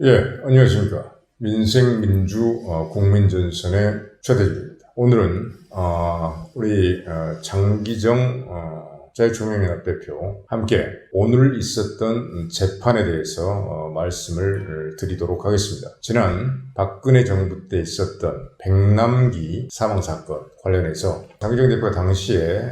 예, 안녕하십니까. 민생민주 국민전선의 최대중입니다. 오늘은 우리 장기정 자유총연합 대표 함께 오늘 있었던 재판에 대해서 말씀을 드리도록 하겠습니다. 지난 박근혜 정부 때 있었던 백남기 사망사건 관련해서 장기정 대표가 당시에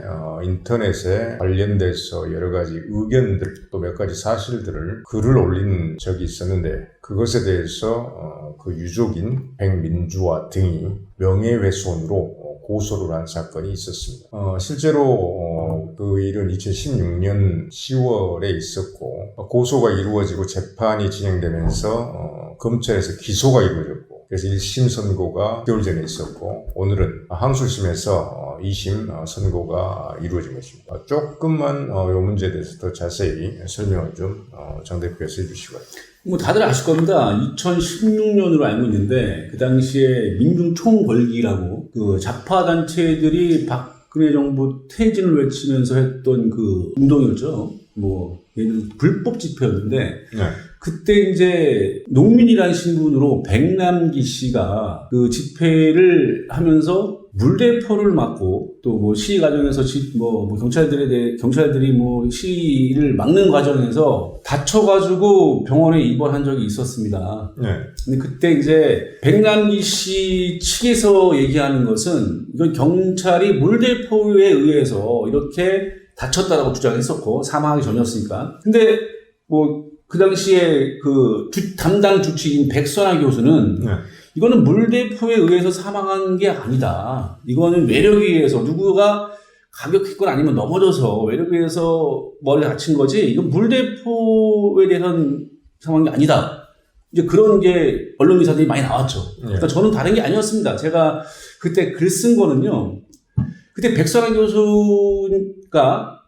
인터넷에 관련돼서 여러 가지 의견들 또 몇 가지 사실들을 글을 올린 적이 있었는데 그것에 대해서 그 유족인 백민주와 등이 명예훼손으로 고소를 한 사건이 있었습니다. 실제로 그 일은 2016년 10월에 있었고 고소가 이루어지고 재판이 진행되면서 검찰에서 기소가 이루어졌고 그래서 1심 선고가 6개월 전에 있었고 오늘은 항소심에서 2심 선고가 이루어진 것입니다. 조금만 이 문제에 대해서 더 자세히 설명을 좀 장 대표께서 해주시기 바랍니다. 다들 아실 겁니다. 2016년으로 알고 있는데 그 당시에 민중총궐기라고 그 좌파 단체들이 박근혜 정부 퇴진을 외치면서 했던 그 운동이었죠. 얘는 불법 집회였는데 네. 그때 이제 농민이라는 신분으로 백남기 씨가 그 집회를 하면서 물대포를 맞고 또 시위 과정에서 경찰들이 시위를 막는 과정에서 다쳐가지고 병원에 입원한 적이 있었습니다. 네. 근데 그때 이제 백남기 씨 측에서 얘기하는 것은 이건 경찰이 물대포에 의해서 이렇게 다쳤다라고 주장했었고 사망하기 전이었으니까. 근데 그 당시에 담당 주치인 백선아 교수는 네. 이거는 물대포에 의해서 사망한 게 아니다. 이거는 외력에 의해서 누구가 가격했거나 아니면 넘어져서 외력에 의해서 머리 다친 거지. 이건 물대포에 대해서는 사망한 게 아니다. 이제 그런 게 언론 기사들이 많이 나왔죠. 그러니까 저는 다른 게 아니었습니다. 제가 그때 글 쓴 거는요. 그때 백선아 교수가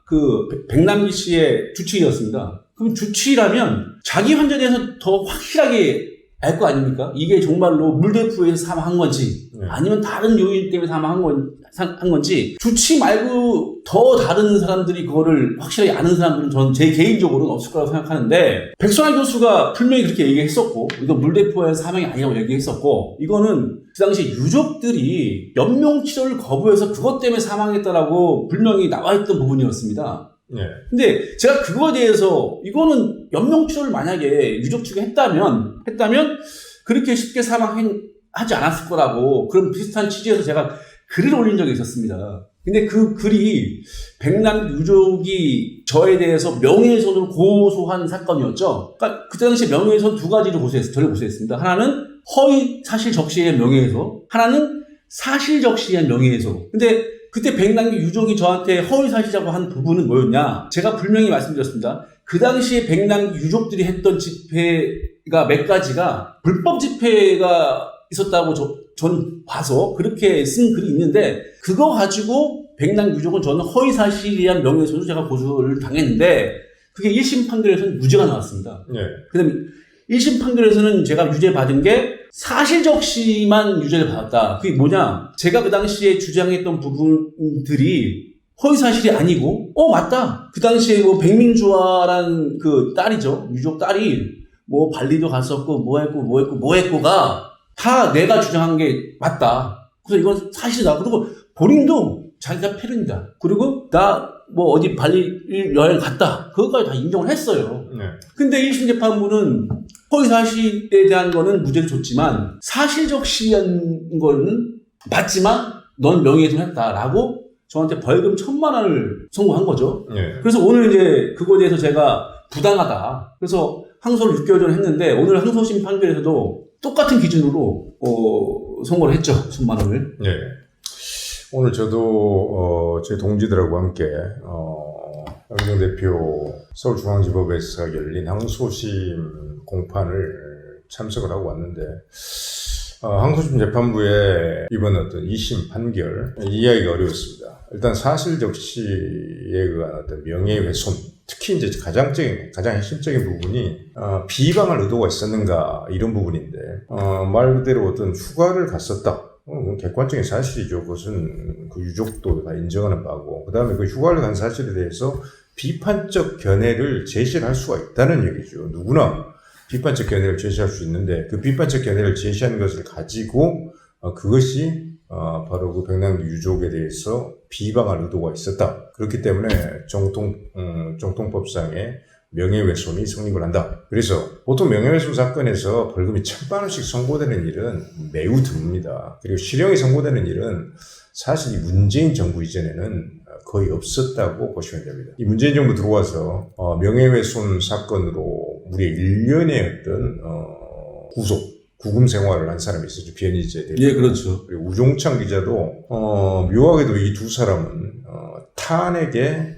백남기 씨의 주치의였습니다. 그럼 주치의라면 자기 환자에 대해서 더 확실하게 알 거 아닙니까? 이게 정말로 물대포에서 사망한 건지 아니면 다른 요인 때문에 사망한 건지 주치의 말고 더 다른 사람들이 그거를 확실하게 아는 사람들은 저는 제 개인적으로는 없을 거라고 생각하는데 백선아 교수가 분명히 그렇게 얘기했었고 이건 물대포에서 사망이 아니라고 얘기했었고 이거는 그 당시 유족들이 연명치료를 거부해서 그것 때문에 사망했다라고 분명히 나와있던 부분이었습니다. 네. 근데 제가 그거에 대해서 이거는 연명치료를 만약에 유족 측에 했다면 그렇게 쉽게 사망하지 않았을 거라고 그런 비슷한 취지에서 제가 글을 올린 적이 있었습니다. 근데 그 글이 백남 유족이 저에 대해서 명예훼손으로 고소한 사건이었죠. 그러니까 그때 당시에 명예훼손 두 가지로 저를 고소했습니다. 하나는 허위 사실 적시의 명예훼손, 하나는 사실 적시의 명예훼손. 근데 그때 백남기 유족이 저한테 허위사실이라고 한 부분은 뭐였냐? 제가 분명히 말씀드렸습니다. 그 당시에 백남기 유족들이 했던 집회가 몇 가지가 불법 집회가 있었다고 저는 봐서 그렇게 쓴 글이 있는데 그거 가지고 백남기 유족은 저는 허위사실이란 명예훼손으로 제가 고소를 당했는데 그게 1심 판결에서는 무죄가 나왔습니다. 네. 그 다음에 1심 판결에서는 제가 유죄 받은 게 사실적시만 유죄를 받았다. 그게 뭐냐? 제가 그 당시에 주장했던 부분들이 허위사실이 아니고, 맞다. 그 당시에 백민주와라는 그 딸이죠. 유족 딸이 발리도 갔었고, 했고가 다 내가 주장한 게 맞다. 그래서 이건 사실이다. 그리고 본인도 자기가 패륜이다. 그리고 나 어디 발리 여행 갔다. 그것까지 다 인정을 했어요. 네. 근데 1심 재판부는 허위사실에 대한 거는 무죄를 줬지만 사실적시한 거는 맞지만 넌 명예훼손했다라고 저한테 벌금 1,000만 원을 선고한 거죠. 네. 그래서 오늘 이제 그거에 대해서 제가 부당하다. 그래서 항소를 6개월 전에 했는데 오늘 항소심 판결에서도 똑같은 기준으로 선고를 했죠. 1,000만 원을. 네. 오늘 저도 제 동지들하고 함께 장기정 대표 서울중앙지법에서 열린 항소심 공판을 참석을 하고 왔는데 항소심 재판부의 이번 2심 판결 이해하기가 어려웠습니다. 일단 사실적시에 의한 명예훼손, 특히 이제 가장 핵심적인 부분이 비방할 의도가 있었는가 이런 부분인데 말 그대로 휴가를 갔었다. 객관적인 사실이죠. 그것은 그 유족도 다 인정하는 바고, 그 다음에 그 휴가를 간 사실에 대해서 비판적 견해를 제시를 할 수가 있다는 얘기죠. 누구나 비판적 견해를 제시할 수 있는데 그 비판적 견해를 제시한 것을 가지고 그것이 바로 그 백남기 유족에 대해서 비방할 의도가 있었다. 그렇기 때문에 정통법상의 명예훼손이 성립을 한다. 그래서 보통 명예훼손 사건에서 벌금이 1,000만 원씩 선고되는 일은 매우 드뭅니다. 그리고 실형이 선고되는 일은 사실 이 문재인 정부 이전에는 거의 없었다고 보시면 됩니다. 이 문재인 정부 들어와서 명예훼손 사건으로 무려 1년의 어떤 구금 생활을 한 사람이 있었죠. 변희재 대표. 예, 그렇죠. 그리고 우종창 기자도 묘하게도 이 두 사람은 탄핵의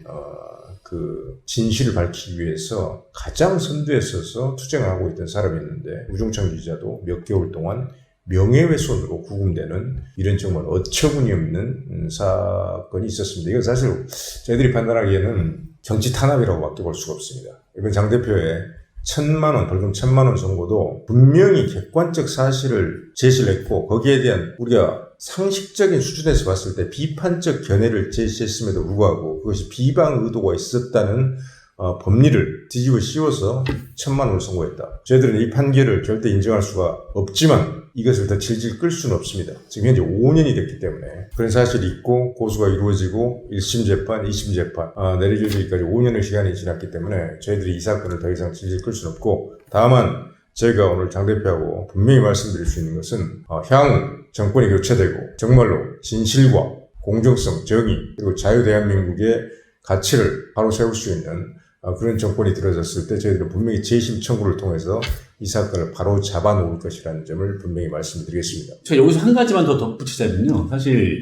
그 진실을 밝히기 위해서 가장 선두에 서서 투쟁을 하고 있던 사람이었는데 우종창 기자도 몇 개월 동안 명예훼손으로 구금되는 이런 정말 어처구니 없는 사건이 있었습니다. 이건 사실 저희들이 판단하기에는 정치 탄압이라고밖에 볼 수가 없습니다. 이번 장 대표의 1,000만 원, 벌금 1,000만 원 선고도 분명히 객관적 사실을 제시를 했고 거기에 대한 우리가 상식적인 수준에서 봤을 때 비판적 견해를 제시했음에도 불구하고 그것이 비방 의도가 있었다는 법리를 뒤집어 씌워서 1,000만 원을 선고했다. 저희들은 이 판결을 절대 인정할 수가 없지만 이것을 더 질질 끌 수는 없습니다. 지금 현재 5년이 됐기 때문에 그런 사실이 있고 고소가 이루어지고 1심 재판, 2심 재판 내려지기까지 5년의 시간이 지났기 때문에 저희들이 이 사건을 더 이상 질질 끌 수는 없고 다만 제가 오늘 장 대표하고 분명히 말씀드릴 수 있는 것은 향후 정권이 교체되고 정말로 진실과 공정성, 정의 그리고 자유 대한민국의 가치를 바로 세울 수 있는 그런 정권이 들어졌을 때 저희들은 분명히 재심 청구를 통해서 이 사건을 바로 잡아놓을 것이라는 점을 분명히 말씀드리겠습니다. 제가 여기서 한 가지만 더 덧붙이자면요. 사실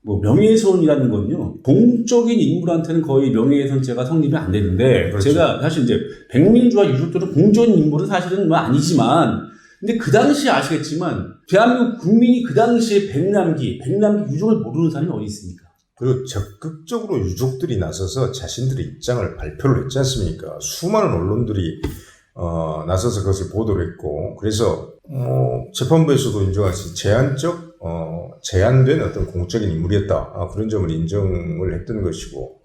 명예훼손이라는 건요. 공적인 인물한테는 거의 명예훼손죄가 성립이 안 되는데 그렇죠. 제가 사실 이제 백민주와 유족들은 공적인 인물은 사실은 아니지만 근데 그 당시에 아시겠지만 대한민국 국민이 그 당시에 백남기 유족을 모르는 사람이 어디 있습니까? 그리고 적극적으로 유족들이 나서서 자신들의 입장을 발표를 했지 않습니까? 수많은 언론들이 나서서 그것을 보도를 했고 그래서 재판부에서도 인정하시 제한된 어떤 공적인 인물이었다. 그런 점을 인정을 했던 것이고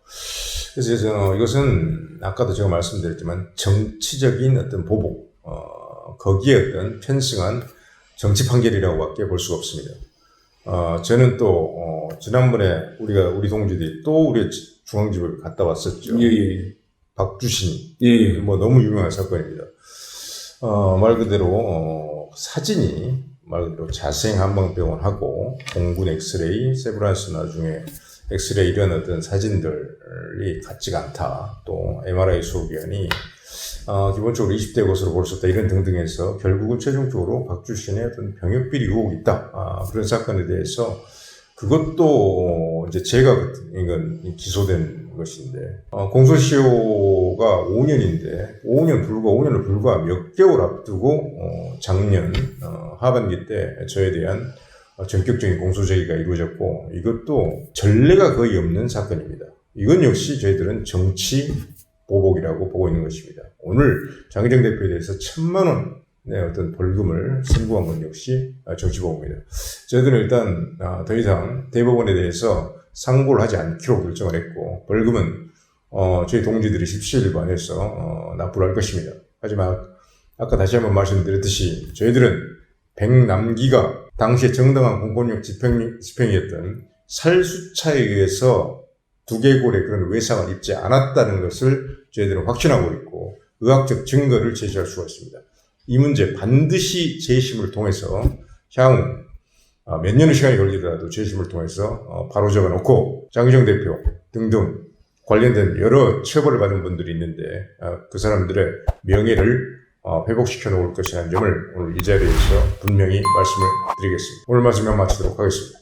그래서 이것은 아까도 제가 말씀드렸지만 정치적인 어떤 보복 거기에 어떤 편승한 정치 판결이라고밖에 볼 수가 없습니다. 저는 또 지난번에 우리 동지들이 또 우리 중앙지법에 갔다 왔었죠. 예. 박주신이 예. 너무 유명한 사건입니다. 말 그대로 사진이 말 그대로 자생 한방병원하고 공군 엑스레이, 세브란스 나중에 엑스레이 이런 어떤 사진들이 같지가 않다. 또 MRI 소견이 기본적으로 20대 것으로 볼 수 없다. 이런 등등해서 결국은 최종적으로 박주신의 어떤 병역비리 의혹이 있다. 그런 사건에 대해서 그것도 이제 제가 이건 기소된 것인데 공소시효가 5년인데 5년을 불과 몇 개월 앞두고 작년 하반기 때 저에 대한 전격적인 공소제기가 이루어졌고 이것도 전례가 거의 없는 사건입니다. 이건 역시 저희들은 정치 보복이라고 보고 있는 것입니다. 오늘 장기정 대표에 대해서 1,000만 원의 어떤 벌금을 선고한 건 역시 정치보복입니다. 저희들은 일단 더 이상 대법원에 대해서 상고를 하지 않기로 결정을 했고 벌금은 저희 동지들이 십시일반해서 납부를 할 것입니다. 하지만 아까 다시 한번 말씀드렸듯이 저희들은 백남기가 당시에 정당한 공권력 집행이었던 살수차에 의해서 두개골의 그런 외상을 입지 않았다는 것을 저희들은 확신하고 있고 의학적 증거를 제시할 수가 있습니다. 이 문제 반드시 재심을 통해서 향후 몇 년의 시간이 걸리더라도 재심을 통해서 바로 잡아놓고 장기정 대표 등등 관련된 여러 처벌을 받은 분들이 있는데 그 사람들의 명예를 회복시켜 놓을 것이라는 점을 오늘 이 자리에서 분명히 말씀을 드리겠습니다. 오늘 말씀을 마치도록 하겠습니다.